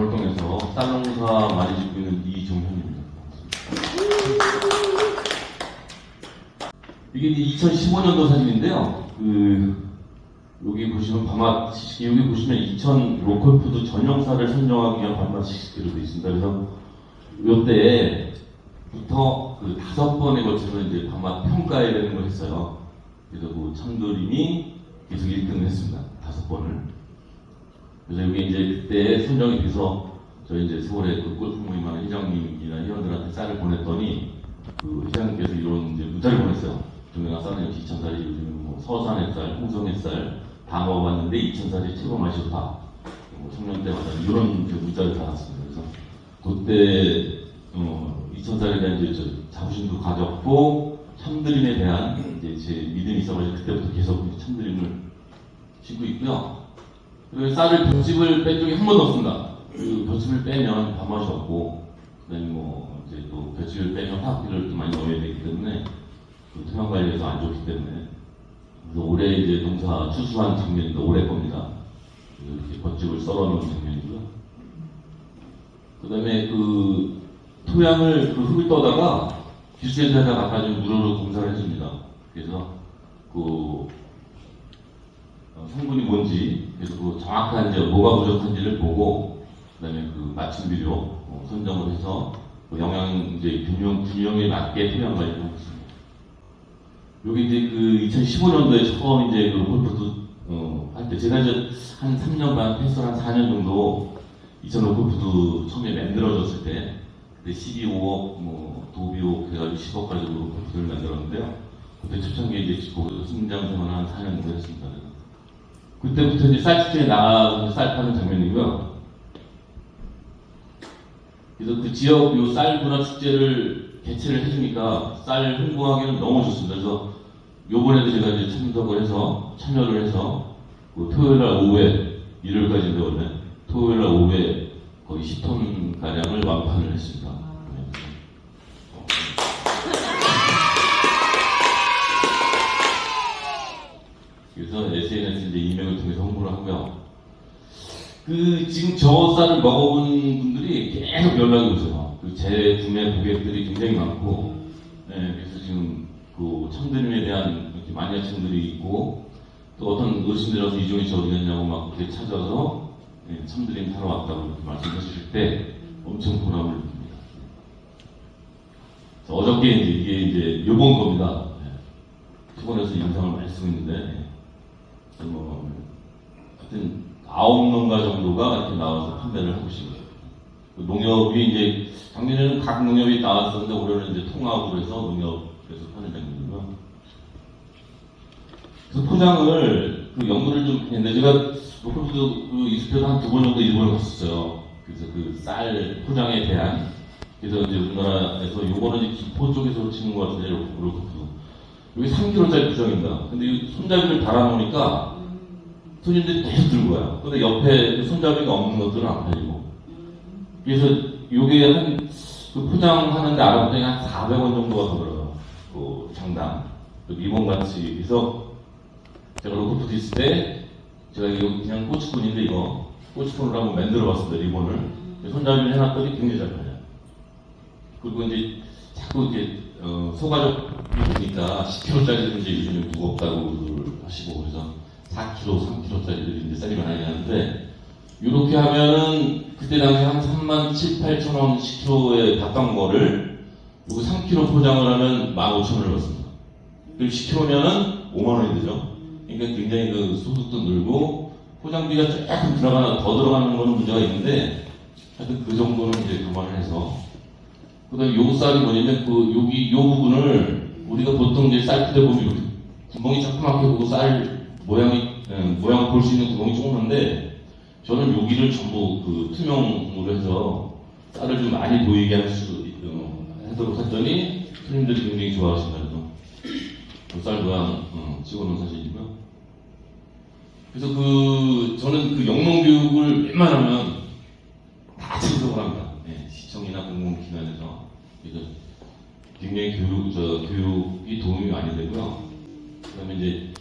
장월동에서 쌀 농사 많이 짓고 있는 이정현입니다. 이게 이제 2015년도 사진인데요. 여기 보시면 밤맛 시식기, 여기 보시면 이천 로컬푸드 전용쌀을 선정하기 위한 밤맛 시식기로 되어 있습니다. 그래서 이때부터 그 5번에 걸쳐서 이제 밤맛 평가에 되는 걸 했어요. 그래서 그 참도림이 계속 1등을 했습니다. 5번을. 그래서 여기 이제 그때 선정이 돼서 저희 이제 서울에 그 골프 모임하는 회장님이나 회원들한테 쌀을 보냈더니 그 회장님께서 이런 이제 문자를 보냈어요. 동네가 쌀은 역시 이천쌀이 요즘 뭐 서산의 쌀, 홍성의 쌀 다 먹어봤는데 이천쌀이 최고 맛이 좋다. 뭐 청년 때마다 이런 문자를 받았습니다. 그래서 그때 이천쌀에 대한 이제 자부심도 가졌고 참드림에 대한 이제 제 믿음이 있어가지고 그때부터 계속 참드림을 신고 있고요. 그리고 쌀을 볏짚을 뺀 적이 한 번도 없습니다. 그 볏짚을 빼면 밥맛이 없고, 그다음에 뭐 이제 또 볏짚을 빼면 화학비를 또 많이 넣어야 되기 때문에 그 토양 관리에서 안 좋기 때문에 그래서 올해 이제 농사 추수한 장면인데 올해 겁니다. 이렇게 볏짚을 썰어놓은 장면이고요. 그다음에 그 토양을 그 흙을 떠다가 기술센터에다 갖다 좀 무료로 공사를 해줍니다. 그래서 그 성분이 뭔지, 그래서 그 정확한 이제 뭐가 부족한지를 보고, 그다음에 그 맞춤 비료 선정을 해서 그 영양 이제 균형에 맞게 토양 관리를 하고 있습니다. 여기 이제 그 2015년도에 처음 이제 그 골프도 할 때 제가 이제 한 3년 반 패스를 한 4년 정도 2005 골프도 처음에 만들어졌을 때 그때 12, 5억 뭐 도비옥 해가지고 10억 가지고 골프를 만들었는데요. 그때 초창기에 이제 승장 생활을 한 4년 정도 했습니다. 그때부터 이제 쌀 축제에 나가서 쌀 파는 장면이고요. 그래서 그 지역 요 쌀 문화 축제를 개최를 해주니까 쌀 홍보하기는 너무 좋습니다. 그래서 요번에도 제가 이제 참여를 해서 그 토요일날 오후에 일요일까지 배웠네. 토요일날 오후에 거의 10톤 가량을 완판을 했습니다. 그래서 SNS 이제 이메일을 통해서 홍보를 하고요. 지금 저 쌀을 먹어본 분들이 계속 연락이 오세요. 제 구매 고객들이 굉장히 많고, 그래서 지금 그 참드림에 대한 이렇게 마니아층들이 있고, 또 어떤 어르신들이 와서 이종희 씨 어디 갔냐고 막 이렇게 찾아서 참드림 사러 왔다고 이렇게 말씀해 주실 때 엄청 보람을 느낍니다. 어저께 이게 이제 요번 겁니다. 피곤해서 영상을 많이 쓰고 있는데, 하여튼 9농가 정도가 이렇게 나와서 판매를 하고 있습니다. 그 농협이 이제 작년에는 각 농협이 나왔었는데 올해는 이제 통합으로 해서 농협에서 파는 장면이고요. 그래서 포장을 그 연구를 좀 했는데 제가 로컬푸드 그 이수표도 한 2번 정도 일본을 갔었어요. 그래서 그 쌀 포장에 대한 그래서 이제 우리나라에서 요거는 이제 기포 쪽에서 치는 것 같은데 로컬푸드 여기 3kg짜리 포장입니다. 근데 이 손잡이를 달아놓으니까 손님들이 계속 들고 가요. 근데 옆에 그 손잡이가 없는 것들은 안 팔리고. 그래서 요게 그 포장하는데 알아보더니 한 400원 정도가 더 들어요. 그 장당. 그 리본같이. 그래서 제가 로컬푸드 있을 때 제가 이거 그냥 꼬치꾼인데 이거 꼬치꾼으로 한번 만들어 봤습니다. 리본을. 손잡이를 해놨더니 굉장히 잘 팔려요. 그리고 이제 자꾸 이렇게 소가죽이니까 10kg짜리는 이제 요즘에 무겁다고 하시고 그래서 4kg, 3kg짜리들이 이제 쌀이 많이 나는데 이렇게 하면은 그때 당시 한 3만 7, 8천 원 10kg에 봤던 거를 이거 3kg 포장을 하면 15,000원을 받습니다. 그리고 10kg면은 5만 원이 되죠. 그러니까 굉장히 그 소득도 늘고 포장비가 조금 더 들어가는 거는 문제가 있는데 하여튼 그 정도는 이제 감안을 해서 그다음에 요 쌀이 뭐냐면 요 부분을 우리가 보통 이제 쌀 푸대 보면 이렇게 구멍이 조그맣게 보고 쌀 모양을 볼 수 있는 구멍이 조그만데 저는 여기를 전부 그 투명으로 해서 쌀을 좀 많이 보이게 하도록 했더니 손님들이 굉장히 좋아하신다 그래서 쌀 모양 찍어놓은 사진이고요. 그래서 저는 그 영농교육을 웬만하면 다 참석을 합니다. 시청이나 공공기관에서 그래서 굉장히 교육이 도움이 많이 되고요. 그다음에 이제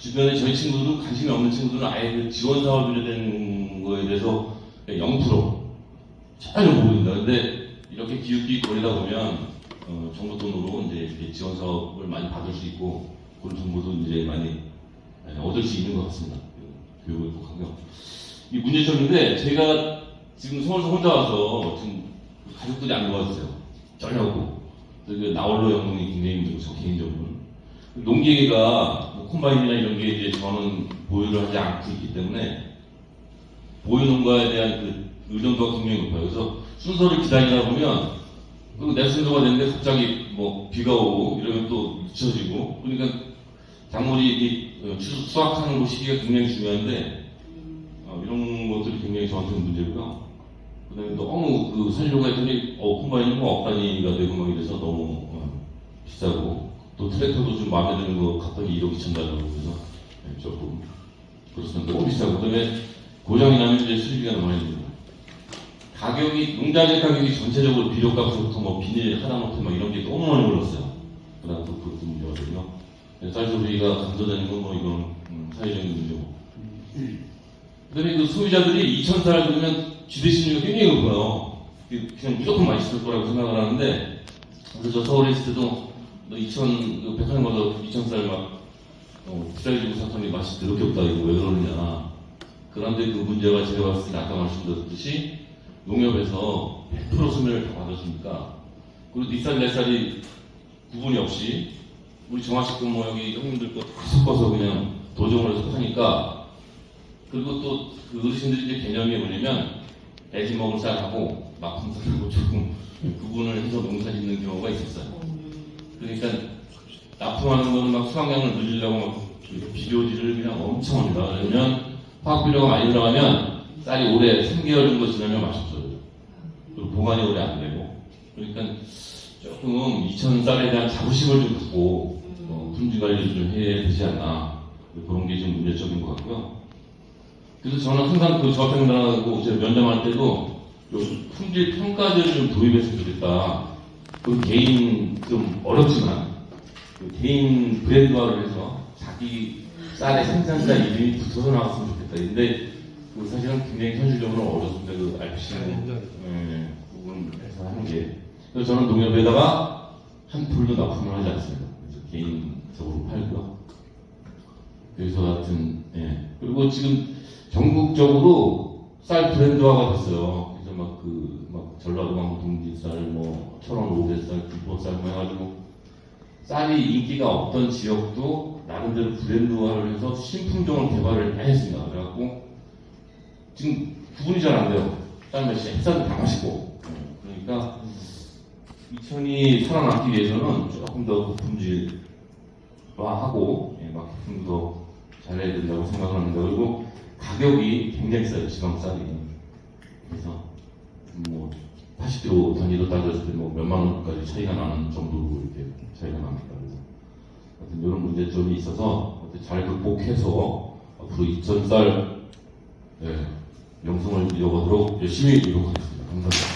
주변에 저희 친구들은 관심이 없는 친구들은 아예 그 지원 사업에 대한 거에 대해서 0% 전혀 모릅니다. 근데 이렇게 기웃기웃 거리다 보면 정부 돈으로 이제 이렇게 지원 사업을 많이 받을 수 있고 그런 정보도 이제 많이 얻을 수 있는 것 같습니다. 교육을 꼭 하고요. 이 문제점인데 제가 지금 서울에서 혼자 와서 지금 가족들이 안 도와주세요. 전혀 없고 나홀로 영농이 굉장히 힘들고 저 개인적으로는 농기계가 뭐 콤바인이나 이런 게 이제 저는 보유를 하지 않고 있기 때문에 보유 농가에 대한 그 의존도가 굉장히 높아요. 그래서 순서를 기다리다 보면 내 순서가 됐는데 갑자기 뭐 비가 오고 이러면 또 늦춰지고 그러니까 작물이 수확하는 그 시기가 굉장히 중요한데 이런 것들이 굉장히 저한테는 문제고요. 그 다음에 너무 그 살려고 했더니 콤바인이 뭐 억단위가 되고 막 이래서 너무 비싸고 또 트랙터도 좀 마음에 드는 거 갑자기 1억 2천 달러고 그래서 조금 그렇습니다. 너무 비싸고 그 다음에 고장이 나면 이제 수리비가 너무 많이 듭니다. 가격이 농자재 가격이 전체적으로 비료값부터 뭐 비닐 하다못해 막 이런 게 너무 많이 올랐어요. 그다음 또 그것도 문제거든요. 쌀 소비가 감소되는 건 뭐 이건 사회적인 문제고. 그다음에 그 소비자들이 2,000쌀 그러면 지대신유가 굉장히 높아요. 그냥 무조건 맛있을 거라고 생각을 하는데 그래서 저 서울에 있을 때도 2,000 백화점마다 2,000쌀 막 부자리지고 사람이 맛이 더럽게 없다 이거 왜 그러느냐. 그런데 그 문제가 제가 봤을 때 아까 말씀드렸듯이 농협에서 100% 수매를 다 받아주니까 그리고 네 쌀, 내 쌀이 구분이 없이 우리 정화식품 뭐 여기 형님들 거 다 섞어서 그냥 도정을 해서 파니까 그리고 또 그 어르신들이 이제 개념이 뭐냐면 애기 먹을 쌀하고 막품 쌀하고 조금 구분을 해서 농사 짓는 경우가 있었어요. 그러니까 납품하는 거는 막 수확량을 늘리려고 막 비료지를 그냥 엄청 합니다. 그러면 화학 비료가 많이 들어가면 쌀이 오래 3개월 정도 지나면 맛이 없어져요. 그리고 보관이 오래 안 되고. 그러니까 조금 2,000쌀에 대한 자부심을 좀 갖고 품질 관리를 좀 해야 되지 않나. 그런 게 좀 문제점인 것 같고요. 그래서 저는 항상 그 조합평단하고 제가 면담할 때도 요 품질 평가제를 좀 도입했으면 좋겠다. 그 개인 좀 어렵지만 그 개인 브랜드화를 해서 자기 쌀의 생산자 이름이 붙어서 나왔으면 좋겠다. 근데 그 사실은 굉장히 현실적으로 어렵습니다. 그 RPC는 부분에서 하는 게. 그래서 저는 농협에다가 한 풀도 납품을 하지 않습니다. 그래서 개인적으로 팔고요. 그래서 하여튼 그리고 지금 전국적으로 쌀 브랜드화가 됐어요. 그래서 막 전라도 막 동지쌀, 뭐 철원 오대쌀, 김포쌀 뭐 해가지고 쌀이 인기가 없던 지역도 나름대로 브랜드화를 해서 신품종을 개발을 했습니다. 그래갖고 지금 구분이 잘 안 돼요. 쌀 맛이 햇살도 다 맛있고. 그러니까 이천이 살아남기 위해서는 조금 더 품질화하고 마케팅도 더 잘해야 된다고 생각을 합니다. 그리고 가격이 굉장히 싸요. 지방쌀이. 그래서 뭐 80kg 단위로 따졌을 때 뭐 몇만 원까지 차이가 나는 정도로 이렇게 차이가 납니다. 그래서 하여튼 이런 문제점이 있어서 잘 극복해서 앞으로 2,000쌀 명성을 이어가도록 열심히 노력하겠습니다. 감사합니다.